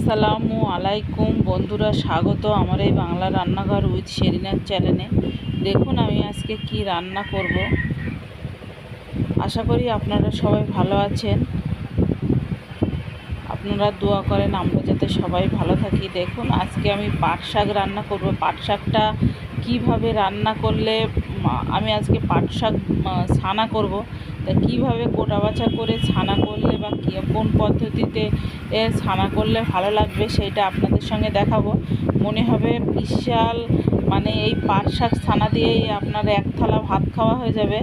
আসসালামু আলাইকুম বন্ধুরা, স্বাগত আমার এই বাংলা রান্নাঘর উইথ শেরিনার চ্যানেলে। দেখুন আমি আজকে কি রান্না করব। আশা করি আপনারা সবাই ভালো আছেন। আপনারা দোয়া করেন আমরা যাতে সবাই ভালো থাকি। দেখুন আজকে আমি পাট শাক রান্না করব। পাট শাকটা কীভাবে রান্না করলে আমি আজকে পাট শাক ছানা করব। তা কীভাবে কোটা বাছা করে ছানা করলে বা কোন পদ্ধতিতে ছানা করলে ভালো লাগবে সেইটা আপনাদের সঙ্গে দেখাবো। মনে হবে বিশাল, মানে এই পাট শাক ছানা দিয়েই আপনার এক থালা ভাত খাওয়া হয়ে যাবে।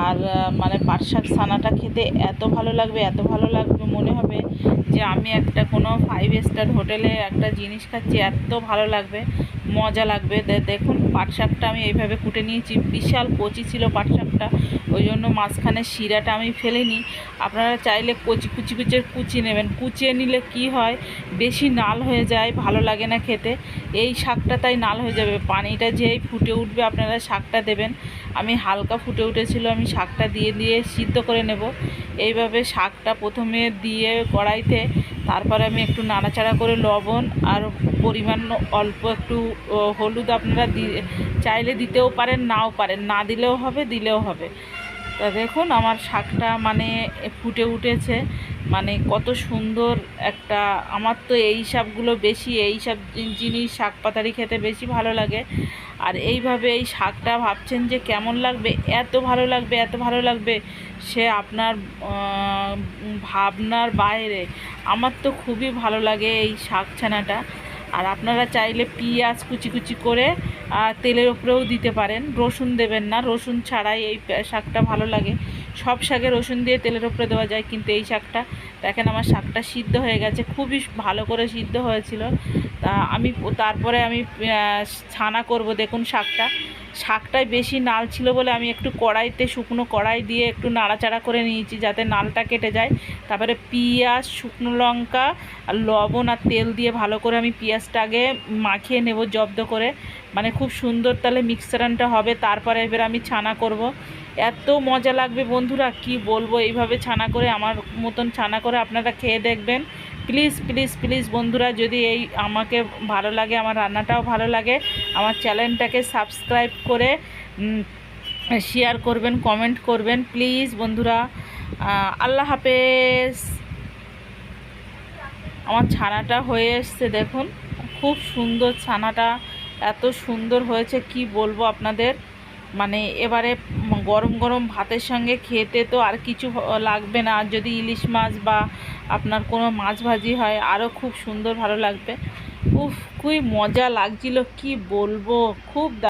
আর মানে পাট শাক ছানাটা খেতে এত ভালো লাগবে, এত ভালো লাগবে, মনে হবে যে আমি একটা কোনো 5 স্টার হোটেলে একটা জিনিস খাচ্ছি, এত ভালো লাগবে, মজা লাগবে। দেখুন পাট শাকটা আমি এইভাবে কুটে নিয়েছি। বিশাল কচি ছিল পাট শাকটা, ওই জন্য মাঝখানে শিরাটা আমি ফেলিনি। আপনারা চাইলে কুচি নেবেন। কুচিয়ে নিলে কি হয়, বেশি নাল হয়ে যায়, ভালো লাগে না খেতে। এই শাকটা তাই নাল হয়ে যাবে। পানিটা যেই ফুটে উঠবে আপনারা শাকটা দেবেন। আমি হালকা ফুটে উঠেছিল, আমি শাকটা দিয়ে সিদ্ধ করে নেব। এইভাবে শাকটা প্রথমে দিয়ে কড়াইতে, তারপরে আমি একটু নাড়াচাড়া করে লবণ আর পরিমাণ অল্প একটু হলুদ আপনারা চাইলে দিতেও পারেন, নাও পারেন, না দিলেও হবে, দিলেও হবে। তা দেখুন আমার শাকটা মানে ফুটে উঠেছে, মানে কত সুন্দর একটা। আমার তো এই সবগুলো বেশি, এই সব জিনিস শাক পাতারি খেতে বেশি ভালো লাগে। আর এইভাবে এই শাকটা ভাবছেন যে কেমন লাগবে, এত ভালো লাগবে, এত ভালো লাগবে, সে আপনার ভাবনার বাইরে। আমার তো খুবই ভালো লাগে এই শাক ছানাটা। আর আপনারা চাইলে পেঁয়াজ কুচি করে তেলের উপরেও দিতে পারেন। রসুন দেবেন না, রসুন ছাড়াই এই শাকটা ভালো লাগে। সব শাকে রসুন দিয়ে তেলের উপরে দেওয়া যায়, কিন্তু এই শাকটা দেখেন আমার শাকটা সিদ্ধ হয়ে গেছে, খুবই ভালো করে সিদ্ধ হয়েছিল। তা তারপরে আমি ছানা করব। দেখুন শাকটাই বেশি নাল ছিল বলে আমি একটু কড়াইতে, শুকনো কড়াই দিয়ে একটু নাড়াচাড়া করে নিয়েছি যাতে নালটা কেটে যায়। তারপরে পেঁয়াজ, শুকনো লঙ্কা আর লবণ আর তেল দিয়ে ভালো করে আমি পেঁয়াজটা আগে মাখিয়ে নেব জব্দ করে, মানে খুব সুন্দর তাহলে মিক্সচারটা হবে। তারপরে এবার আমি ছানা করব। এত মজা লাগবে বন্ধুরা, কি বলবো। এইভাবে ছানা করে, আমার মতন ছানা করে আপনারা খেয়ে দেখবেন। প্লিজ প্লিজ প্লিজ বন্ধুরা, যদি এই আমাকে ভালো লাগে, আমার রান্নাটাও ভালো লাগে, আমার চ্যানেলটাকে সাবস্ক্রাইব করে শেয়ার করবেন, কমেন্ট করবেন প্লিজ বন্ধুরা। আল্লাহ হাফেজ। আমার ছানাটা হয়ে এসছে, দেখুন খুব সুন্দর ছানাটা, এত সুন্দর হয়েছে কি বলবো আপনাদের। মানে এবারে গরম গরম ভাতের সঙ্গে খেতে তো আর কিছু লাগবে না। আর যদি ইলিশ মাছ বা আপনার কোনো মাছ ভাজি হয় আরও খুব সুন্দর ভালো লাগবে। উফ, খুবই মজা লাগছিল, কি বলবো, খুব